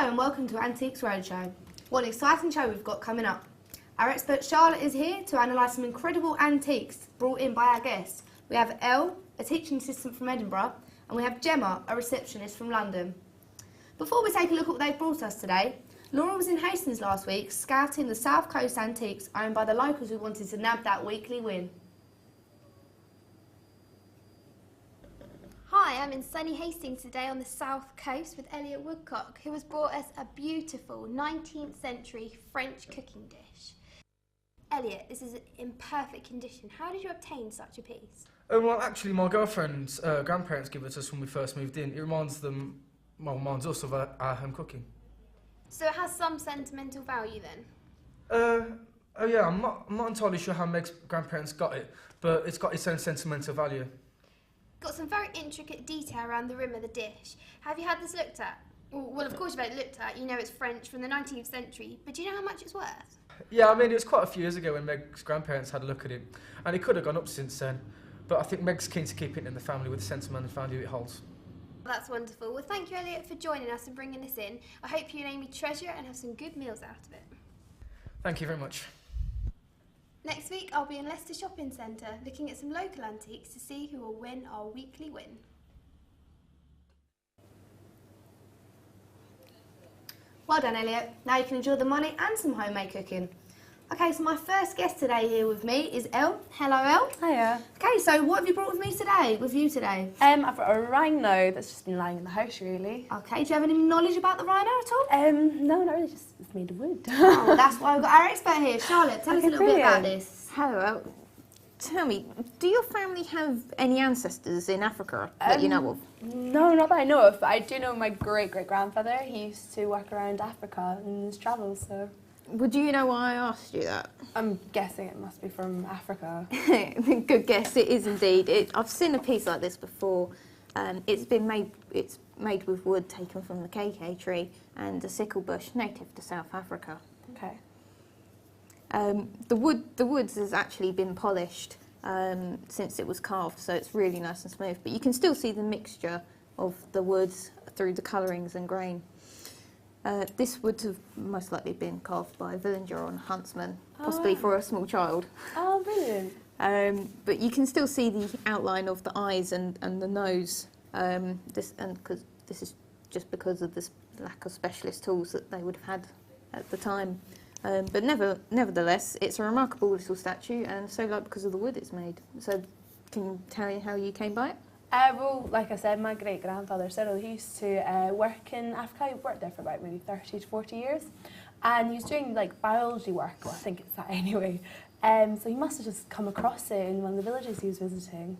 Hello and welcome to Antiques Roadshow. What an exciting show we've got coming up. Our expert Charlotte is here to analyse some incredible antiques brought in by our guests. We have Elle, a teaching assistant from Edinburgh, and we have Gemma, a receptionist from London. Before we take a look at what they've brought us today, Laura was in Hastings last week scouting the South Coast antiques owned by the locals who wanted to nab that weekly win. Hi, I'm in sunny Hastings today on the south coast with Elliot Woodcock, who has brought us a beautiful 19th century French cooking dish. Elliot, this is in perfect condition. How did you obtain such a piece? Well, actually, my girlfriend's grandparents gave it to us when we first moved in. It reminds us of our home cooking. So it has some sentimental value then? Oh yeah, I'm not entirely sure how Meg's grandparents got it, but it's got its own sentimental value. Got some very intricate detail around the rim of the dish. Have you had this looked at? Well, of course you've had it looked at. You know it's French from the 19th century, but do you know how much it's worth? Yeah, I mean, it was quite a few years ago when Meg's grandparents had a look at it, and it could have gone up since then, but I think Meg's keen to keep it in the family with the sentimental value it holds. That's wonderful. Well, thank you, Elliot, for joining us and bringing this in. I hope you and Amy treasure it and have some good meals out of it. Thank you very much. Next week, I'll be in Leicester Shopping Centre looking at some local antiques to see who will win our weekly win. Well done, Elliot. Now you can enjoy the money and some homemade cooking. Okay, so my first guest today here with me is Elle. Hello, Elle. Hiya. Okay, so what have you brought with you today? I've got a rhino that's just been lying in the house, really. Okay, do you have any knowledge about the rhino at all? No, not really, just it's made of wood. Oh, well, that's why we've got our expert here. Charlotte, tell us a little bit about this. Hello. Tell me, do your family have any ancestors in Africa that you know of? No, not that I know of, but I do know my great-great-grandfather. He used to work around Africa in his travels, so... Well, do you know why I asked you that? I'm guessing it must be from Africa. Good guess, it is indeed. I've seen a piece like this before. It's made with wood taken from the KK tree and a sickle bush native to South Africa. Okay. The wood has actually been polished since it was carved, so it's really nice and smooth. But you can still see the mixture of the woods through the colourings and grain. This would have most likely been carved by a villager or a huntsman, possibly for a small child. Oh, brilliant. But you can still see the outline of the eyes and the nose. This is just because of this lack of specialist tools that they would have had at the time. But nevertheless, it's a remarkable little statue, and so because of the wood it's made. So, can you tell me how you came by it? Well, like I said, my great-grandfather Cyril, he used to work in Africa. He worked there for about maybe 30 to 40 years. And he was doing like biology work, well, I think it's that anyway. So he must have just come across it in one of the villages he was visiting.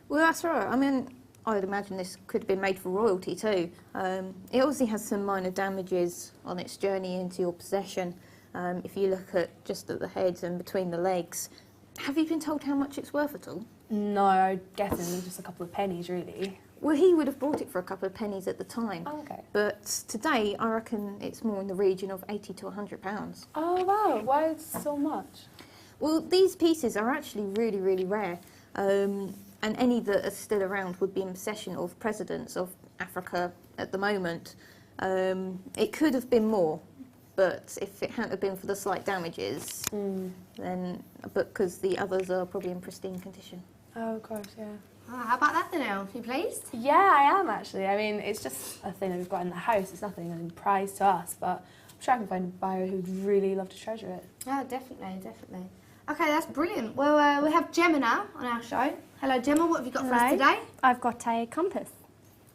Well, that's right. I mean, I'd imagine this could have been made for royalty too. It obviously has some minor damages on its journey into your possession. If you look at just at the heads and between the legs. Have you been told how much it's worth at all? No, I'm guessing just a couple of pennies, really. Well, he would have bought it for a couple of pennies at the time. Oh, okay. But today, I reckon it's more in the region of £80 to £100. Oh, wow. Why so much? Well, these pieces are actually really, really rare. And any that are still around would be in possession of presidents of Africa at the moment. It could have been more. But if it hadn't been for the slight damages, then because the others are probably in pristine condition. Oh, of course, yeah. Oh, how about that then, Elle? You pleased? Yeah, I am actually. I mean, it's just a thing that we've got in the house. It's nothing a prize to us, but I'm sure I can find a buyer who'd really love to treasure it. Yeah, definitely, definitely. Okay, that's brilliant. Well, we have Gemma now on our show. Hello, Gemma. What have you got for us today? I've got a compass.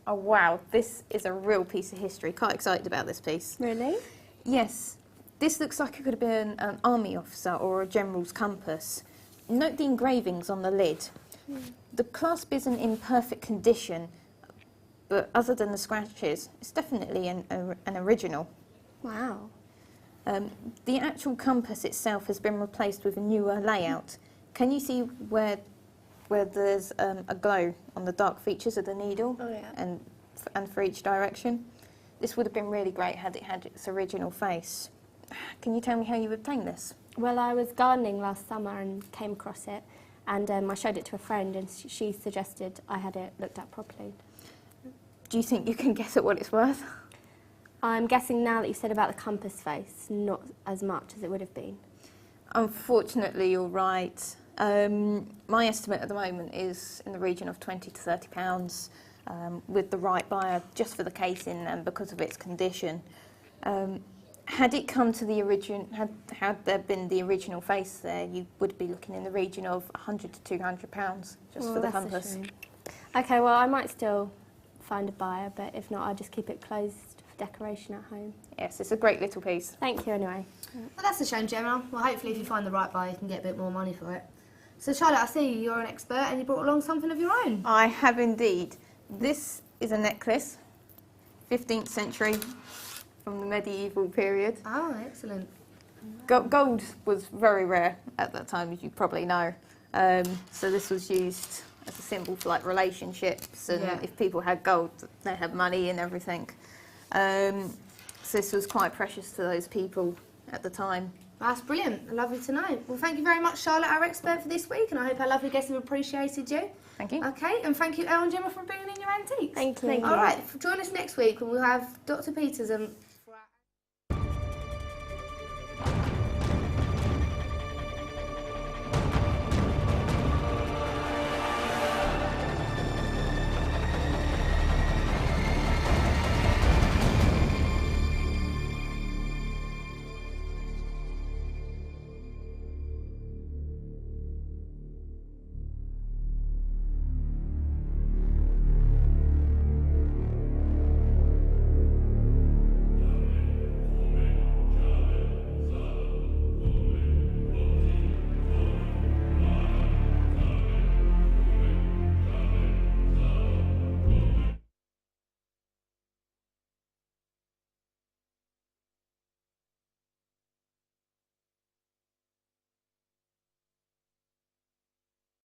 Oh, wow. This is a real piece of history. Quite excited about this piece. Really? Yes. This looks like it could have been an army officer or a general's compass. Note the engravings on the lid. The clasp isn't in perfect condition, but other than the scratches, it's definitely an original. Wow. The actual compass itself has been replaced with a newer layout. Can you see where there's a glow on the dark features of the needle? Oh, yeah. And for each direction? This would have been really great had it had its original face. Can you tell me how you obtained this? Well, I was gardening last summer and came across it, and I showed it to a friend, and she suggested I had it looked at properly. Do you think you can guess at what it's worth? I'm guessing now that you said about the compass face, not as much as it would have been. Unfortunately, you're right. My estimate at the moment is in the region of £20 to £30 with the right buyer, just for the casing and because of its condition. Had it come to the original, had there been the original face there, you would be looking in the region of £100 to £200 just for the that's a compass. shame. Okay, well, I might still find a buyer, but if not, I'll just keep it closed for decoration at home. Yes, it's a great little piece. Thank you anyway. Well, that's a shame, Gemma. Well, hopefully if you find the right buyer, you can get a bit more money for it. So, Charlotte, I see you're an expert and you brought along something of your own. I have indeed. This is a necklace, 15th century, from the medieval period. Oh, excellent. Gold was very rare at that time, as you probably know. So this was used as a symbol for like relationships, and if people had gold, they had money and everything. So this was quite precious to those people at the time. That's brilliant. Lovely to know. Well, thank you very much, Charlotte, our expert for this week, and I hope our lovely guests have appreciated you. Thank you. Okay, and thank you, Elle and Gemma, for bringing in your antiques. Thank you. All right, join us next week when we'll have Dr. Peters and